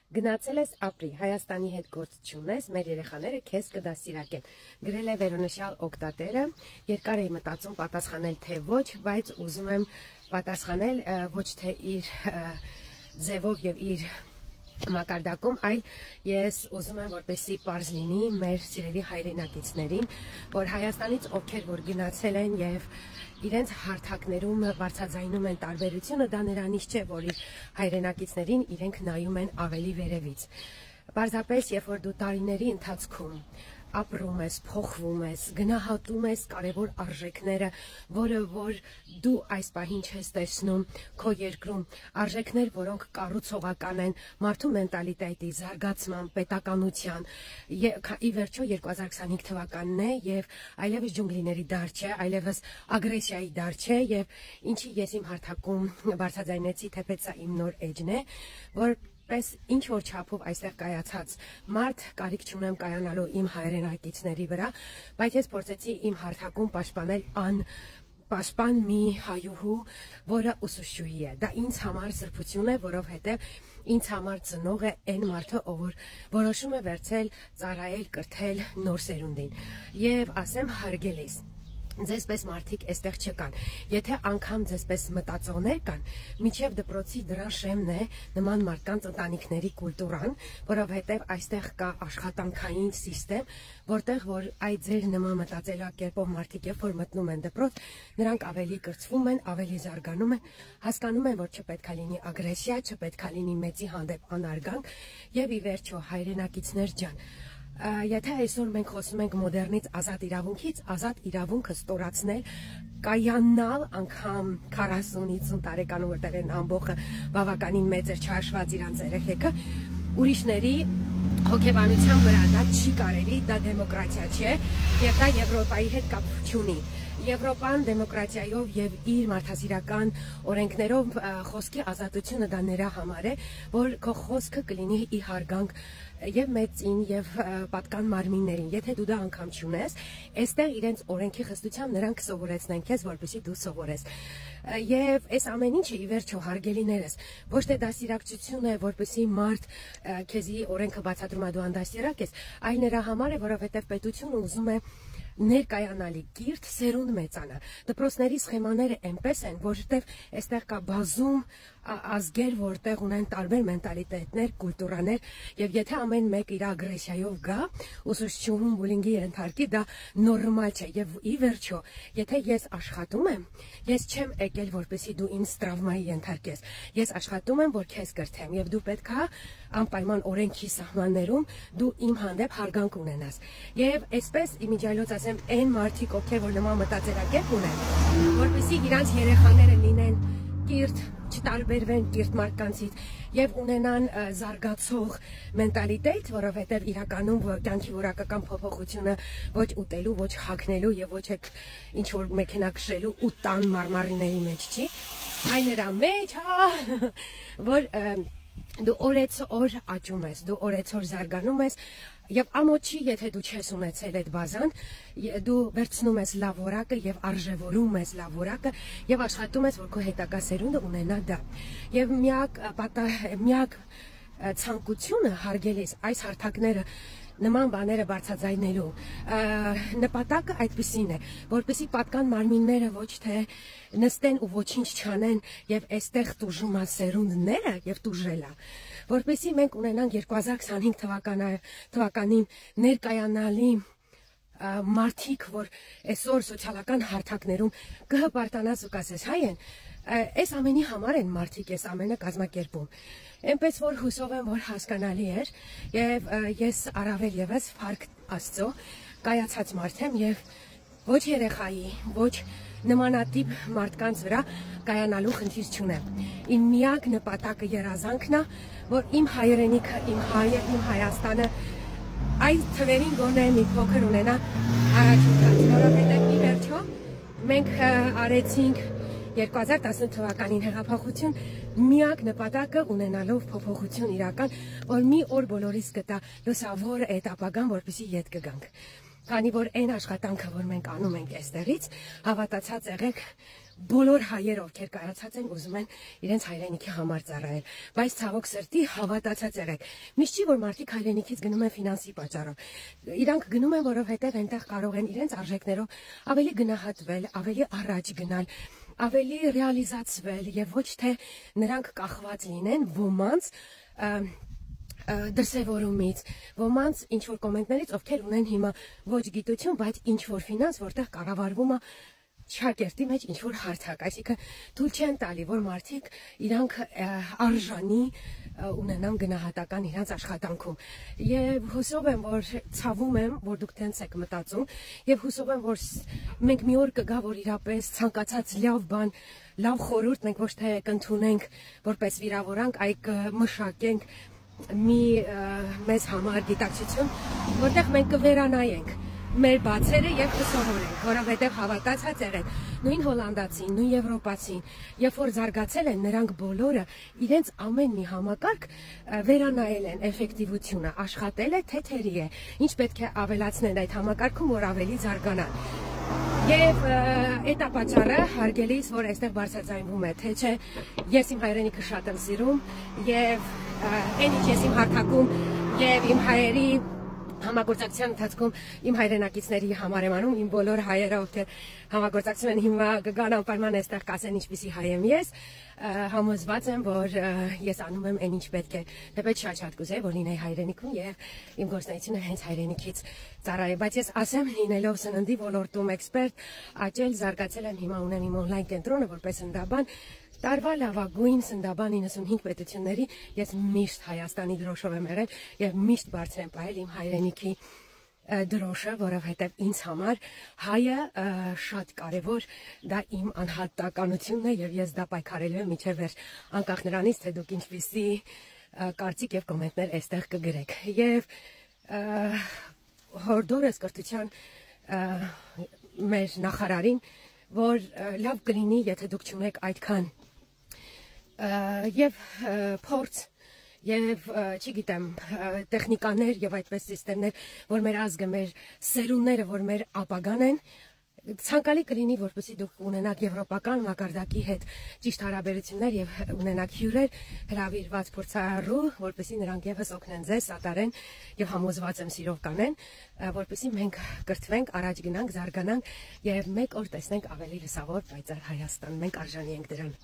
Գնացել ես ապրի, Հայաստանի հետ գործ չունես, մեր երեխաները քեզ կդաստիարակեն։ Գրել է վերոնշյալ օգտատերը, երկար էի մտածում պատասխանել թե ոչ, բայց ուզում եմ պատասխանել ոչ թե իր ձևով եւ իր մակարդակում, այլ ես ուզում եմ որպեսզի պարզ լինի մեր սիրելի հայրենակիցներին, որ Հայաստանից ովքեր որ գնացել են եւ իրենց հարթակներում բարձրաձայնում են տարբերությունը, դա նրանից չէ, որ իր հայրենակիցներին իրենք նայում են ավելի վերևից։ Պարզապես, երբ որ դու տարիների ընթացքում ապրում ես, փոխվում ես, գնահատում ես կարևոր արժեքները, որը որ դու այս պահին չես տեսնում քո երկրում, արժեքներ, որոնք կառուցողական են մարդու մենտալիտետի, զարգացման, պետականության, ի վերջո 2025 թվականն է եւ այլևս ջունգլիների դար չէ, այլևս ագրեսիայի դար չէ եւ ինչի ես իմ հարթակում բարձրաձայնեցի, թեպետ սա իմ նոր էջն է, որ պես ինչ որ չափով այստեղ կայացած մարդ կարիք չունեմ կայանալու իմ հայրենակիցների վրա, բայց ես փորձեցի իմ հարթակում պաշտպանել պաշտպան մի հայուհու, որը ուսուցչուհի է։ Դա ինձ համար սրբություն է, որովհետև ինձ համար ծնող է այն մարդը, ով որոշում է վերցել, ծառայել, կրթել նոր սերունդին։ Եվ ասեմ հարգելիս, ձեզպես մարդիկ այստեղ չկան։ Եթե անգամ ձեզպես մտածողներ կան, միջև դպրոցի դրան շեմն է նման մարդկանց ընտանիքների կուլտուրան, որովհետև այստեղ կա աշխատանքային սիստեմ, որտեղ որ այդ ձեր նման մտածելակերպով մարդիկ երբ որ մտնում են դպրոց, նրանք ավելի կրթվում են, ավելի զարգանում են, հասկանում են, որ չպետք է լինի ագրեսիա, չպետք է լինի մեծի հանդեպ անարգանք, եւ ի վերջո հայրենակիցներ ջան, եթե այսօր մենք խոսում ենք մոդեռնից ազատ իրավունքից, ազատ իրավունքը ստորացնել, կայանալ անգամ 40-50 տարեկանում, որտեղ են ամբողջը բավականին մեծ էր չհաշված իրանց երեխեքը, ուրիշների հոգեբանության վրա դա չի կարելի, դա դեմոկրատիա չէ եւ դա Եվրոպայի հետ կապ չունի։ Եվրոպան դեմոկրատիայով եւ իր մարդասիրական օրենքներով խոսքի ազատությունը դա նրա համար է, որ քո խոսքը կլինի ի հարգանք եւ մեծին եւ պատկան մարմիններին։ Եթե դու դա անգամ չունես, այստեղ իրենց օրենքի խստությամբ նրանք կսովորեցնեն քեզ, որպեսզի դու սովորես։ Եվ այս ամեն ինչը ի վերջո հարգելիներս ոչ թե դաստիարակություն է, որպեսզի մարդ քեզի օրենքը բացատրում է դու անդաստիարակ ես, այլ նրա համար է, որովհետեւ պետությունը ուզում է ներկայանալի կիրթ սերունդ մեծանա։ Դպրոցների սխեմաները այնպես են, որտեղ այստեղ կա բազում ազգեր, որտեղ ունեն տարբեր մենտալիտետներ, կուլտուրաներ, եւ եթե ամեն մեկ իր ագրեսիայով գա, ուսուցչուհուն բուլինգի ենթարկի, դա նորմալ չէ։ Եվ ի վերջո, եթե ես աշխատում եմ, ես չեմ եկել, որպեսզի դու ինձ տրավմայի ենթարկես։ Ես աշխատում եմ, որ քեզ կրթեմ, եւ դու պետք է անպայման օրենքի սահմաններում դու իմ հանդեպ հարգանք ունենաս։ Եվ այսպես իմիջիայլոց ասեմ, այն մարդիկ, ովքեր որ նման մտածելակերպ ունեն, որպեսզի իրանց երեխաները լինեն կիրթ, չտարբերվեն կիրթ մարդկանցից եւ ունենան զարգացող մենտալիտետ, որովհետեւ իրականում կյանքի որակական փոփոխությունը ոչ ուտելու, ոչ հագնելու եւ ոչ ինչ որ մեքենա քշելու ու տան մարմարիների մեջ չի, այլ նրա մեջ, որ դու օրեցօր աճում ես, դու օրեցօր զարգանում ես եւ ամոչի, եթե դու չես ունեցել այդ բազան, դու վերցնում ես լավ որակը եւ արժեվորում ես լավ որակը եւ աշխատում ես, որ քո հետագա սերունդը ունենա դա։ Եվ միակ ցանկությունը հարգելիս այս հարթակները նման բաները բարձրաձայնելու նպատակը այդպիսին է, որպեսզի պատկան մարմինները ոչ թե նստեն ու ոչինչ չանեն եւ այստեղ տուժում է սերունդները եւ տուժելա, որպեսզի մենք ունենանք 2025 թվականին ներկայանալի մարդիկ, որ այսօր սոցիալական հարթակներում կհպարտանաս ու կասես հայ են, այս ամենի համար են մարդիկ այս ամենը կազմակերպում։ Այնպես որ հուսով եմ, որ հասկանալի էր եւ ես առավել եւս փառք Աստծո կայացած մարդ եմ եւ ոչ երեխայի, ոչ նմանատիպ մարդկանց վրա կայանալու խնդիր չունեմ։ Իմ միակ նպատակը երազանքն է, որ իմ հայրենիքը, իմ հայը, իմ Հայաստանը այդ թվերին գոնե մի փոքր ունենա առաջին տան, որովհետեւ ի վերջո մենք արեցինք 2018 թվականին հեղափոխություն, միակ նպատակը ունենալով փոփոխություն իրական, որ մի օր բոլորիս կտա լուսավոր այդ ապագան, որպեսզի ետ կգանք։ Քանի որ այն աշխատանքը, որ մենք անում ենք այստեղից, հավատացած եղեք, բոլոր հայերը, ովքեր կայացած են, ուզում են իրենց հայրենիքի համար ծառայել, բայց ցավոք սրտի հավատացած եղեք։ Միշտ չի որ մարդիկ հայրենիքից գնում են ֆինանսի պատճառով։ Իրանք գնում են, որովհետև այնտեղ կարող են իրենց արժեքներով ավելի գնահատվել, ավելի առաջ գնալ, ավելի ռեալիզացվել եւ ոչ թե նրանք կախված լինեն ոմանց դրսևորումից, ոմանց ինչ որ կոմենտներից, ովքեր ունեն հիմա ոչ գիտություն, բայց ինչ որ ֆինանս, որտեղ կառավարվում է շակերտի մեջ ինչ որ հարթակ, այսինքն թույլ չեն տալի, որ մարդիկ իրանք արժանի ունենան գնահատական իրանց աշխատանքում։ Եվ հուսով եմ, որ ցավում եմ, որ դուք տենց եք մտածում, եւ հուսով եմ, որ մենք մի օր կգա, որ իրապես ցանկացած լավ բան, լավ խորհուրդ մենք ոչ թե կընդունենք որպես վիրավորանք, այլ կմշակենք մի մեզ համար գիտակցություն, որտեղ մենք կվերանայենք մեր բացերը եւ կսովորենք, որովհետեւ հավատացած եղեք, նույն հոլանդացին, նույն եվրոպացին, երբ որ զարգացել են, նրանք բոլորը իրենց ամեն մի համակարգ վերանայել են էֆեկտիվությունը, աշխատել է, թեթերի է, ինչ պետք է ավելացնել այդ համակարգում, որ ավելի զարգանան։ Եվ այդ է պատճառը հարգելիս, որ այստեղ բարձրաձայնվում է, թե չէ ես իմ հայրենիքը շատ եմ սիրում եւ այն ինչ ես իմ հարթակում եւ իմ հայերի համագործակցության ընթացքում իմ հայրենակիցների համար եմ անում, իմ բոլոր հայերը, ովքեր համագործակցում են հիմա կգան անպայման այստեղ կասեն ինչպիսի հայ եմ ես, համոզված եմ, որ ես անում եմ այն ինչ պետք է, թեպետ շատ կուզեի, որ լինեի հայրենիքում եւ իմ գործունեությունը հենց հայրենիքից ծառայի, բայց ես ասեմ, լինելով սննդի ոլորտում էքսպերտ, աճել, զարգացել եմ, հիմա ունեմ իմ օնլայն կենտրոնը որպես սննդաբան, տարվա լավագույն սննդաբան 95 պետությունների ես միշտ Հայաստանի դրոշով եմ եղել եւ միշտ բարձր եմ պահել իմ հայրենիքի դրոշը, որովհետեւ ինձ համար հայը շատ կարեւոր, դա իմ անհատականությունն է եւ ես դա պայքարելու եմ մինչեւ վերջ, անկախ նրանից, թե դուք ինչպիսի կարծիք եւ կոմենտներ այստեղ կգրեք։ Եվ հորդորս կրթության մեր նախարարին, որ լավ կլինի, եթե դուք չունեք այդքան եւ փորձ եւ չգիտեմ տեխնիկաներ եւ այդպես սիստեմներ, որ մեր ազգը, մեր սերունդները, որ մեր ապագան են, ցանկալի կլինի, որպեսզի դուք ունենաք եվրոպական մակարդակի հետ ճիշտ հարաբերություններ եւ ունենաք հյուրեր հրավիրված փորձառու, որպեսզի նրանք եւս օգնեն ձեզ սատարեն եւ համոզված եմ սիրով կանեն, որպեսզի մենք կրթվենք, առաջ գնանք, զարգանանք եւ մեկ օր տեսնենք ավելի լուսավոր պայծառ Հայաստան։ Մենք արժանի ենք դրան։